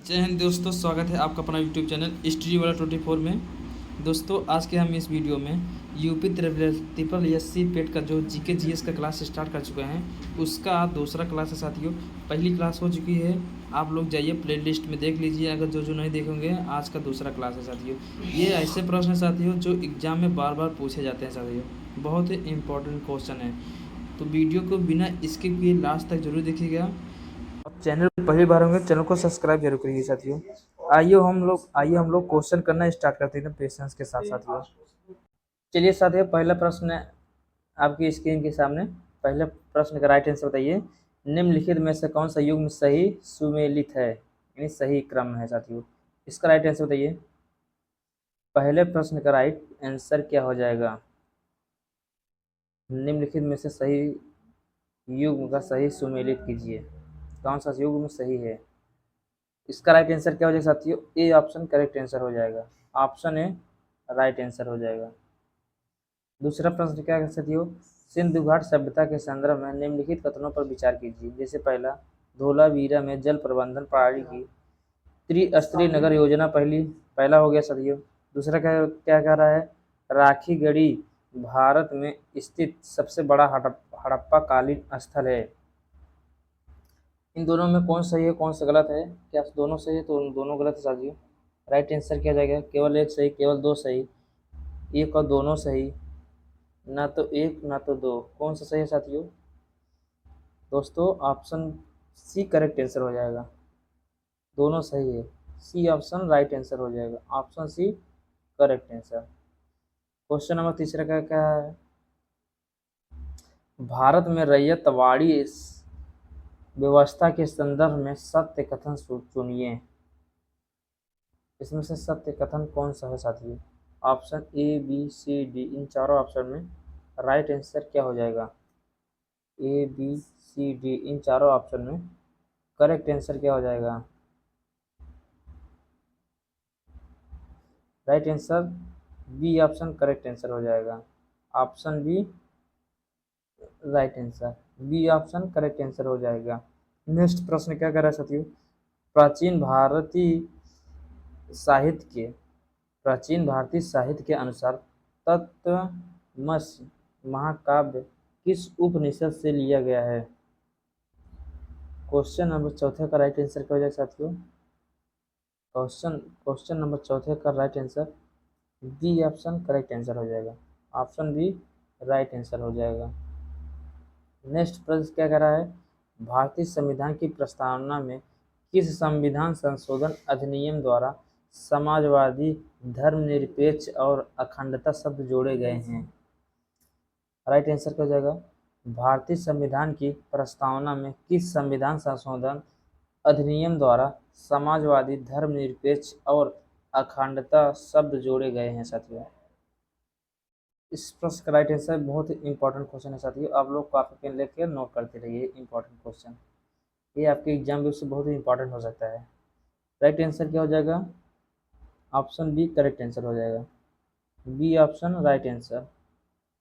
जय हिंद दोस्तों, स्वागत है आपका अपना यूट्यूब चैनल स्टडी वाला 24 में। दोस्तों आज के हम इस वीडियो में यूपी ट्रिपल एससी पेट का जो जीके जीएस का क्लास स्टार्ट कर चुके हैं, उसका दूसरा क्लास है साथियों। पहली क्लास हो चुकी है, आप लोग जाइए प्लेलिस्ट में देख लीजिए। अगर जो नहीं देखेंगे, आज का दूसरा क्लास है साथियों। ये ऐसे प्रश्न है साथियों जो एग्जाम में बार बार पूछे जाते हैं साथियों, बहुत ही इंपॉर्टेंट क्वेश्चन है। तो वीडियो को बिना स्किप किए लास्ट तक जरूर देखिएगा। चैनल पर पहली बार होंगे, चैनल को सब्सक्राइब जरूर करिए साथियों। आइए हम लोग क्वेश्चन करना स्टार्ट करते हैं पेशेंस के साथ साथियों। चलिए साथियों, पहला प्रश्न है आपकी स्क्रीन के सामने। पहले प्रश्न का राइट आंसर बताइए। निम्नलिखित में से कौन सा युग्म सही सुमेलित है, यानी सही क्रम है साथियों। इसका राइट आंसर बताइए। पहले प्रश्न का राइट आंसर क्या हो जाएगा? निम्नलिखित में से सही युग्म का सही सुमेलित कीजिए। कौन सा युग्म सही है? इसका राइट आंसर क्या हो जाएगा साथियों? ए ऑप्शन करेक्ट आंसर हो जाएगा। ऑप्शन ए राइट आंसर हो जाएगा। दूसरा प्रश्न क्या है साथियों? सिंधु घाट सभ्यता के संदर्भ में निम्नलिखित कथनों पर विचार कीजिए। जैसे पहला, धोलावीरा में जल प्रबंधन प्रणाली की त्रिस्तरीय नगर योजना पहला हो गया साथियों। दूसरा क्या क्या कह रहा है? राखी गढ़ी भारत में स्थित सबसे बड़ा हड़प्पा कालीन स्थल है। इन दोनों में कौन सही है, कौन सा गलत है? क्या दोनों सही है? तो दोनों गलत है साथियों। राइट आंसर क्या जाएगा? केवल एक सही, केवल दो सही, एक और दोनों सही, ना तो एक ना तो दो। कौन सा सही है साथियों? दोस्तों ऑप्शन सी करेक्ट आंसर हो जाएगा। दोनों सही है, सी ऑप्शन राइट आंसर हो जाएगा। Option C correct answer. Question number तीसरा का क्या है? भारत में रैयतवाड़ी व्यवस्था के संदर्भ में सत्य कथन चुनिए। इसमें से सत्य कथन कौन सा है साथियों? Option A B C D, इन चारों ऑप्शन में राइट आंसर क्या हो जाएगा? ए बी सी डी, इन चारों ऑप्शन में करेक्ट आंसर क्या हो जाएगा? Right answer B option correct answer हो जाएगा। Option B right answer, B option correct answer हो जाएगा। नेक्स्ट प्रश्न क्या कर रहा है साथियों? प्राचीन भारतीय साहित्य के प्राचीन भारतीय साहित्य के अनुसार तत्वमसि महाकाव्य किस उपनिषद से लिया गया है? क्वेश्चन नंबर चौथे का राइट आंसर क्या हो जाएगा साथियों? क्वेश्चन नंबर चौथे का right answer B option correct answer हो जाएगा। ऑप्शन बी राइट आंसर हो जाएगा। नेक्स्ट प्रश्न क्या कर रहा है? भारतीय संविधान की प्रस्तावना में किस संविधान संशोधन अधिनियम द्वारा समाजवादी, धर्मनिरपेक्ष और अखंडता शब्द जोड़े गए हैं? राइट आंसर क्या हो जाएगा? भारतीय संविधान की प्रस्तावना में किस संविधान संशोधन अधिनियम द्वारा समाजवादी, धर्मनिरपेक्ष और अखंडता शब्द जोड़े गए हैं साथियों। इस प्रश्न का राइट आंसर बहुत ही इंपॉर्टेंट क्वेश्चन है साथियों। आप लोग कॉपी पेन लेकर नोट करते रहिए। इंपॉर्टेंट क्वेश्चन, ये आपके एग्जाम में उससे बहुत ही इंपॉर्टेंट हो सकता है। राइट आंसर क्या हो जाएगा? ऑप्शन बी करेक्ट आंसर हो जाएगा। B option right answer,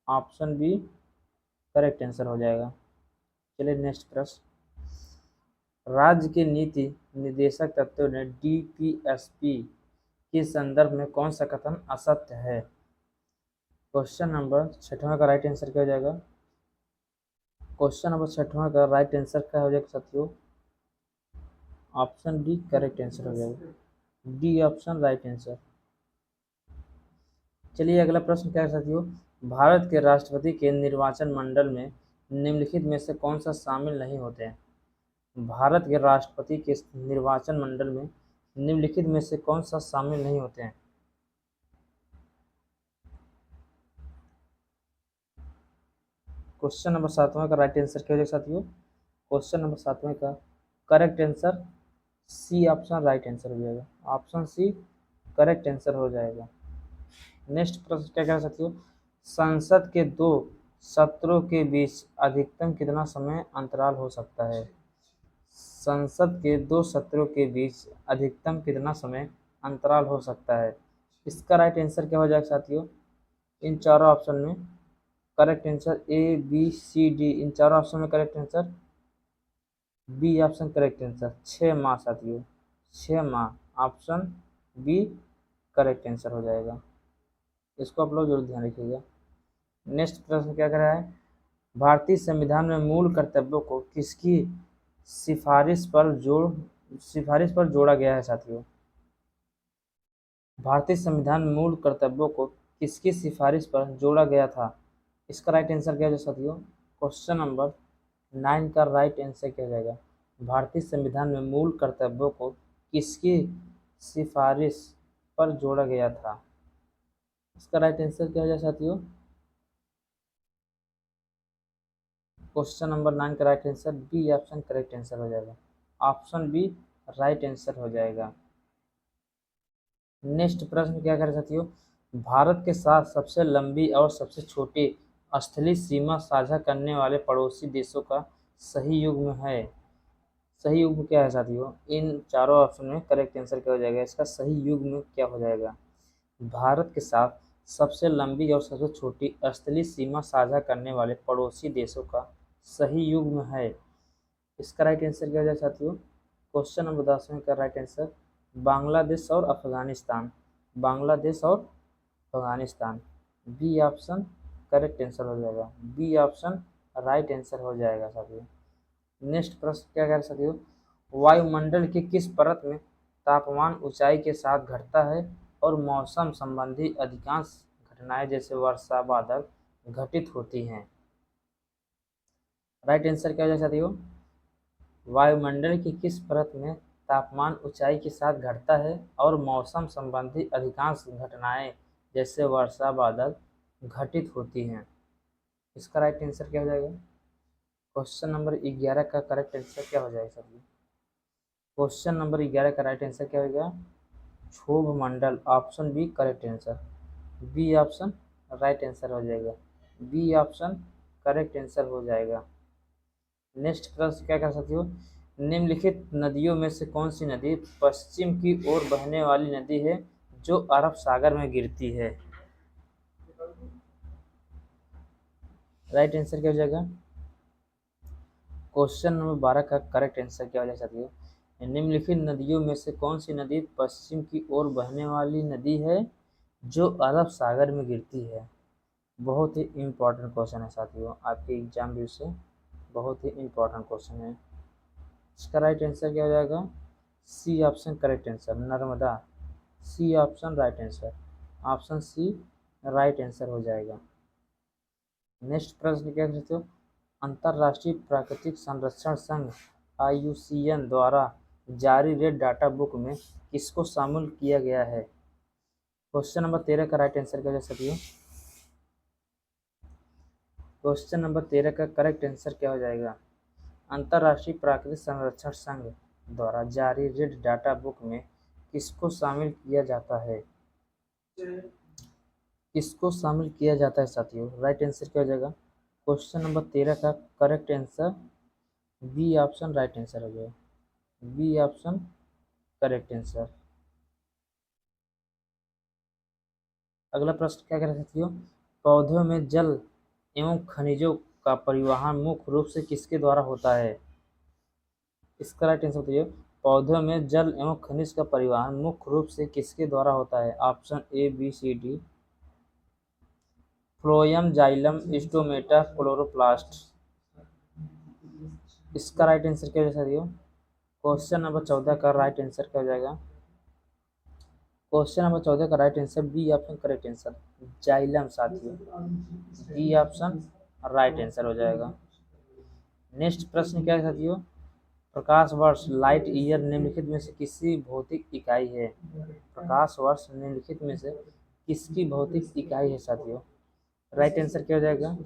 option B correct answer हो जाएगा। चलिए नेक्स्ट प्रश्न। राज्य के नीति निर्देशक तत्वों ने डीपीएसपी के संदर्भ में कौन सा कथन असत्य है? क्वेश्चन नंबर छठवां का राइट आंसर क्या हो जाएगा? क्वेश्चन नंबर छठवां का राइट आंसर क्या हो जाएगा साथियों? ऑप्शन डी करेक्ट आंसर हो जाएगा। D option right answer. चलिए अगला प्रश्न क्या है साथियों? भारत के राष्ट्रपति के निर्वाचन मंडल में निम्नलिखित में से कौन सा शामिल नहीं होते हैं? भारत के राष्ट्रपति के निर्वाचन मंडल में निम्नलिखित में से कौन सा शामिल नहीं होते हैं? क्वेश्चन नंबर सातवां का राइट आंसर क्या हो जाएगा साथियों? क्वेश्चन नंबर सातवें का correct answer C option right answer हो जाएगा। ऑप्शन सी करेक्ट आंसर हो जाएगा। नेक्स्ट प्रश्न क्या कह सकते हो? संसद के दो सत्रों के बीच अधिकतम कितना समय अंतराल हो सकता है? संसद के दो सत्रों के बीच अधिकतम कितना समय अंतराल हो सकता है? इसका राइट आंसर क्या हो जाएगा साथियों? इन चारों ऑप्शन में correct answer A B C D, इन चारों ऑप्शन में correct answer B option correct answer 6 माह साथियों। 6 माह। ऑप्शन बी करेक्ट आंसर हो जाएगा। इसको आप लोग जरूर ध्यान रखिएगा। नेक्स्ट प्रश्न क्या कर रहा है, भारतीय संविधान में मूल कर्तव्यों को किसकी सिफारिश पर जोड़ा गया है साथियों। भारतीय संविधान में मूल कर्तव्यों को किसकी सिफारिश पर जोड़ा गया था। इसका राइट आंसर क्या हो जाएगा साथियों। क्वेश्चन नंबर 9 का राइट आंसर क्या हो जाएगा, भारतीय संविधान में मूल कर्तव्यों को किसकी सिफारिश पर जोड़ा गया था। इसका राइट आंसर क्या हो जाएगा साथियों। क्वेश्चन नंबर 9 का right answer B option correct answer हो जाएगा। ऑप्शन बी राइट आंसर हो जाएगा। नेक्स्ट प्रश्न क्या कर साथियों, भारत के साथ सबसे लंबी और सबसे छोटी स्थलीय सीमा साझा करने वाले पड़ोसी देशों का सही युग्म है। सही युग्म क्या है साथियों, इन चारों ऑप्शन में करेक्ट आंसर क्या हो जाएगा, इसका सही युग्म क्या हो जाएगा। भारत के साथ सबसे लंबी और सबसे छोटी स्थलीय सीमा साझा करने वाले पड़ोसी देशों का सही युग्म है। इसका राइट आंसर क्या हो जाएगा साथियों। क्वेश्चन नंबर 10 में का राइट आंसर बांग्लादेश और अफगानिस्तान। बांग्लादेश और Afghanistan. B option correct answer हो जाएगा। बी ऑप्शन राइट आंसर हो जाएगा साथियों। नेक्स्ट प्रश्न क्या कर साथियों, वायुमंडल की किस परत में तापमान ऊंचाई के साथ घटता है और मौसम संबंधी अधिकांश घटनाएं जैसे वर्षा बादल घटित होती हैं। राइट आंसर क्या हो जाएगा साथियों, वायुमंडल की किस परत में तापमान ऊंचाई के साथ घटता है और मौसम संबंधी अधिकांश घटनाएं जैसे वर्षा बादल घटित होती हैं। इसका राइट आंसर क्या हो जाएगा। क्वेश्चन नंबर 11 का करेक्ट आंसर क्या हो जाएगा सर। क्वेश्चन नंबर 11 का राइट आंसर क्या होगा, क्षोभ मंडल। Option B correct answer. B option right answer हो जाएगा। बी ऑप्शन करेक्ट आंसर हो जाएगा। नेक्स्ट प्रश्न क्या कर सकती हो, निम्नलिखित नदियों में से कौन सी नदी पश्चिम की ओर बहने वाली नदी है जो अरब सागर में गिरती है। राइट आंसर क्या हो जाएगा। क्वेश्चन नंबर 12 का करेक्ट आंसर क्या हो जाएगा साथियों, निम्नलिखित नदियों में से कौन सी नदी पश्चिम की ओर बहने वाली नदी है जो अरब सागर में गिरती है। बहुत ही इम्पोर्टेंट क्वेश्चन है साथियों, आपके एग्जाम व्यू से बहुत ही इम्पोर्टेंट क्वेश्चन है। इसका राइट आंसर क्या हो जाएगा, C option correct answer, Narmada. C option right answer. Option C right answer हो जाएगा। नेक्स्ट प्रश्न क्या कहते हो, अंतर्राष्ट्रीय प्राकृतिक संरक्षण संघ IUCN द्वारा जारी रेड डाटा बुक में किसको शामिल किया गया है। क्वेश्चन नंबर 13 का राइट आंसर क्या हो सकती है। क्वेश्चन नंबर 13 का करेक्ट आंसर क्या हो जाएगा, अंतर्राष्ट्रीय प्राकृतिक संरक्षण संघ द्वारा जारी रेड डाटा बुक में किसको शामिल किया जाता है। किसको शामिल किया जाता है साथियों, राइट आंसर क्या हो जाएगा। क्वेश्चन नंबर 13 का correct answer B option right answer हो जाएगा। B option correct answer. अगला प्रश्न क्या कर सकती हो, पौधों में जल एवं खनिजों का परिवहन मुख्य रूप से किसके द्वारा होता है। इसका राइट आंसर बताइए, पौधों में जल एवं खनिज का परिवहन मुख्य रूप से किसके द्वारा होता है। Option A B C D, phloem, xylem, stomata, chloroplast. इसका राइट आंसर क्या हो जाएगा। क्वेश्चन नंबर 14 का राइट आंसर क्या हो जाएगा। क्वेश्चन नंबर 14 का right answer B option correct answer, xylem साथियों। बी ऑप्शन राइट आंसर हो जाएगा। नेक्स्ट प्रश्न क्या है साथियों, प्रकाश वर्ष लाइट ईयर निम्नलिखित में से किसकी भौतिक इकाई है। प्रकाश वर्ष निम्नलिखित में से किसकी भौतिक इकाई है साथियों। राइट आंसर क्या हो जाएगा।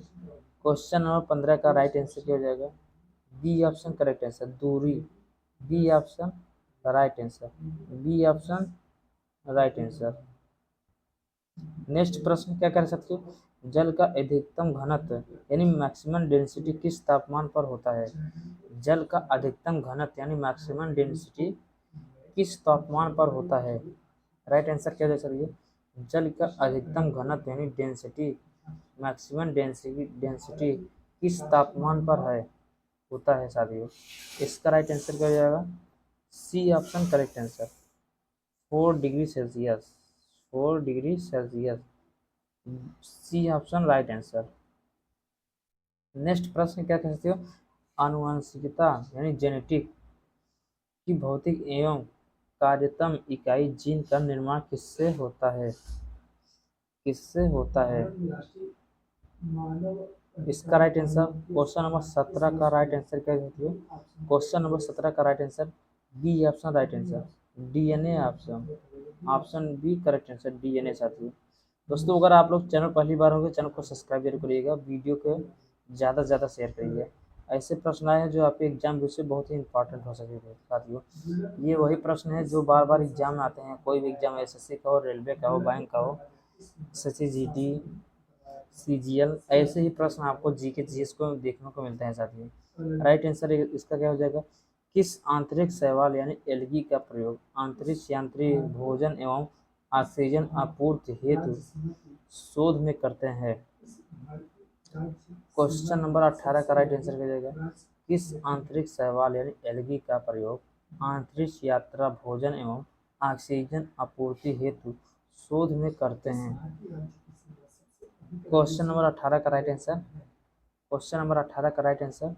क्वेश्चन नंबर 15 का राइट आंसर क्या हो जाएगा, बी ऑप्शन करेक्ट आंसर, दूरी। B option right answer. B option right answer. Next प्रश्न क्या कर सकते हो, जल का अधिकतम घनत्व यानी मैक्सिमम डेंसिटी किस तापमान पर होता है। जल का अधिकतम घनत्व यानी मैक्सिमम डेंसिटी किस तापमान पर होता है। राइट आंसर क्या हो सकती है, जल का अधिकतम घनत्व यानी डेंसिटी, मैक्सिमम डेंसिटी किस तापमान पर है होता है साथियों। इसका राइट आंसर क्या हो जाएगा, C option correct answer. 4 degree celsius, 4 degree celsius, C option right answer. Next प्रश्न क्या कह सकते हो, आनुवंशिकता यानी जेनेटिक की भौतिक एवं कार्यतम इकाई जीन का निर्माण किससे होता है, किससे होता है? इसका राइट आंसर क्वेश्चन नंबर 17 का राइट आंसर क्या है? क्वेश्चन नंबर 17 का right answer B option right answer, DNA option, option B correct answer DNA साथियों। दोस्तों अगर आप लोग चैनल पहली बार होंगे चैनल को सब्सक्राइब जरूर करिएगा, वीडियो को ज़्यादा से ज़्यादा शेयर करिए। ऐसे प्रश्न आए हैं जो आपके एग्जाम से बहुत ही इंपॉर्टेंट हो सके साथियों। ये वही प्रश्न है जो बार बार एग्जाम में आते हैं, कोई भी एग्जाम एसएससी का हो, रेलवे का हो, बैंक का हो, एसएससी जीडी, सीजीएल, ऐसे ही प्रश्न आपको जीके जीएस को देखने को मिलते हैं साथियों। राइट आंसर इसका क्या हो जाएगा, किस आंतरिक शैवाल यानी एल्गी का प्रयोग आंतरिक यांत्रिक भोजन एवं ऑक्सीजन आपूर्ति हेतु शोध में करते हैं? क्वेश्चन नंबर 18 का राइट आंसर क्या जाएगा, किस आंतरिक शैवाल यानी एल्गी का प्रयोग आंतरिक यात्रा भोजन एवं ऑक्सीजन आपूर्ति हेतु शोध में करते हैं? क्वेश्चन नंबर 18 का राइट आंसर, क्वेश्चन नंबर 18 का right answer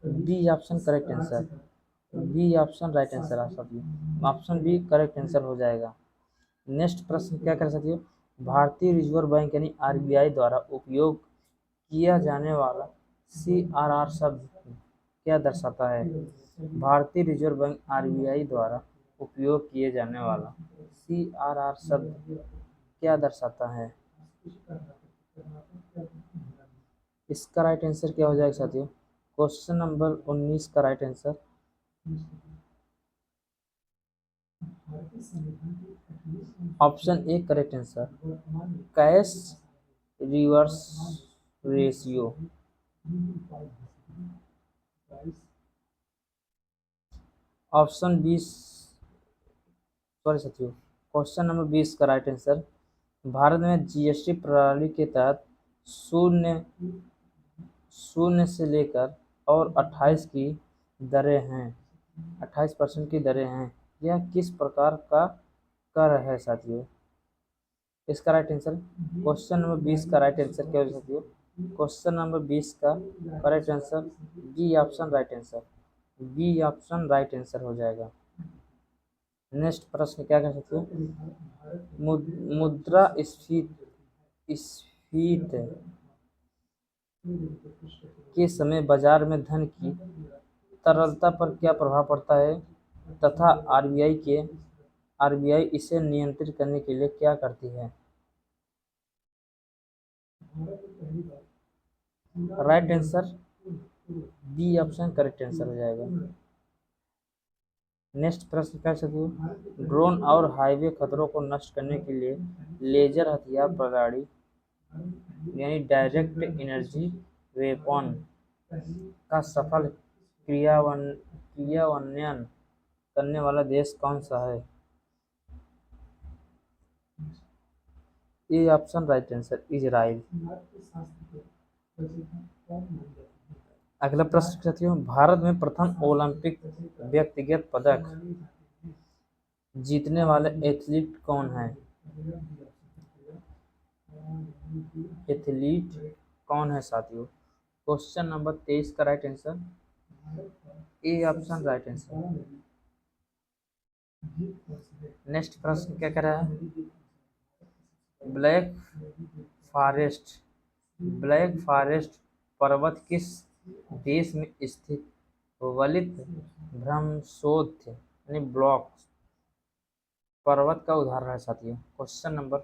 B option correct answer, B option right answer आप सभी, ऑप्शन बी करेक्ट आंसर हो जाएगा। नेक्स्ट प्रश्न क्या कर सकते हो, भारतीय रिजर्व बैंक यानी आरबीआई द्वारा उपयोग किया जाने वाला सीआरआर शब्द क्या दर्शाता है? भारतीय रिजर्व बैंक आरबीआई द्वारा उपयोग किए जाने वाला सीआरआर शब्द क्या दर्शाता है? इसका राइट आंसर क्या हो जाएगा साथियों? क्वेश्चन नंबर 19 का right answer option A correct answer, cash reverse ratio. Option 20 sorry साथियों, क्वेश्चन नंबर 20 का राइट आंसर, भारत में जीएसटी प्रणाली के तहत शून्य शून्य से लेकर और 28 की दरें हैं, 28% की दरें हैं। यह किस प्रकार का कर है साथियों? इसका राइट आंसर क्वेश्चन नंबर 20 का राइट आंसर क्या हो साथियों? क्वेश्चन नंबर 20 का correct answer B option right answer, B option right answer हो जाएगा। नेक्स्ट प्रश्न क्या कर सकते हो, मुद्रा स्फीति के समय बाजार में धन की तरलता पर क्या प्रभाव पड़ता है तथा आरबीआई इसे नियंत्रित करने के लिए क्या करती है? Right answer B option correct answer हो जाएगा। नेक्स्ट प्रश्न क्या सकूँ, ड्रोन और हाईवे खतरों को नष्ट करने के लिए लेजर हथियार प्रणाली यानी डायरेक्ट एनर्जी वेपन का सफल क्रियान्वयन करने वाला देश कौन सा है? ये ऑप्शन राइट आंसर इजराइल। अगला प्रश्न साथियों, भारत में प्रथम ओलंपिक व्यक्तिगत पदक जीतने वाले एथलीट कौन है? एथलीट कौन है साथियों? क्वेश्चन नंबर 23 का right answer A option right answer. Next प्रश्न क्या कर रहा है, ब्लैक फॉरेस्ट ब्लैक फॉरेस्ट पर्वत किस देश में स्थित वलित भ्रमशोथ यानी ब्लॉक पर्वत का उदाहरण है साथियों? क्वेश्चन नंबर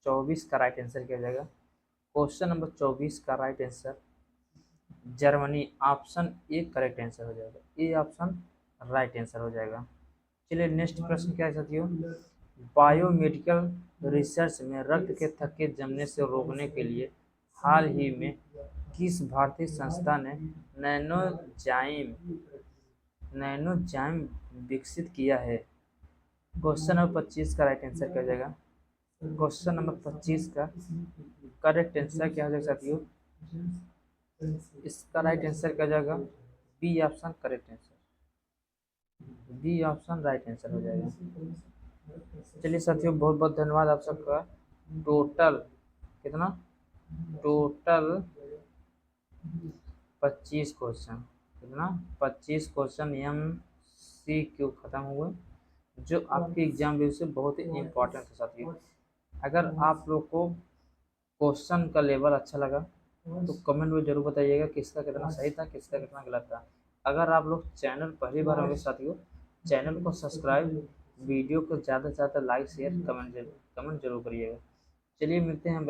24 का राइट आंसर क्या हो जाएगा? क्वेश्चन नंबर 24 का right answer Germany, option A correct answer हो जाएगा, ए ऑप्शन राइट आंसर हो जाएगा। चलिए नेक्स्ट प्रश्न क्या है साथियों, बायोमेडिकल रिसर्च में रक्त के थक्के जमने से रोकने के लिए हाल ही में किस भारतीय संस्था ने नैनोजाइम विकसित किया है? क्वेश्चन नंबर 25 का राइट आंसर क्या हो जाएगा? क्वेश्चन नंबर 25 का करेक्ट आंसर क्या हो जाएगा साथियों? इसका राइट आंसर क्या हो जाएगा? B option correct answer. B option right answer हो जाएगा। चलिए साथियों, बहुत बहुत धन्यवाद आप सबका। टोटल कितना, टोटल 25 क्वेश्चन, कितना 25 क्वेश्चन MCQ खत्म हुए, जो आपके एग्जाम व्यू से बहुत ही इम्पोर्टेंट है साथियों। अगर आप लोग को क्वेश्चन का लेवल अच्छा लगा तो कमेंट में जरूर बताइएगा किसका कितना सही था, किसका कितना गलत था। अगर आप लोग चैनल पहली बार होंगे साथियों, चैनल को सब्सक्राइब, वीडियो को ज़्यादा से ज़्यादा लाइक शेयर कमेंट जरूर करिएगा। चलिए मिलते हैं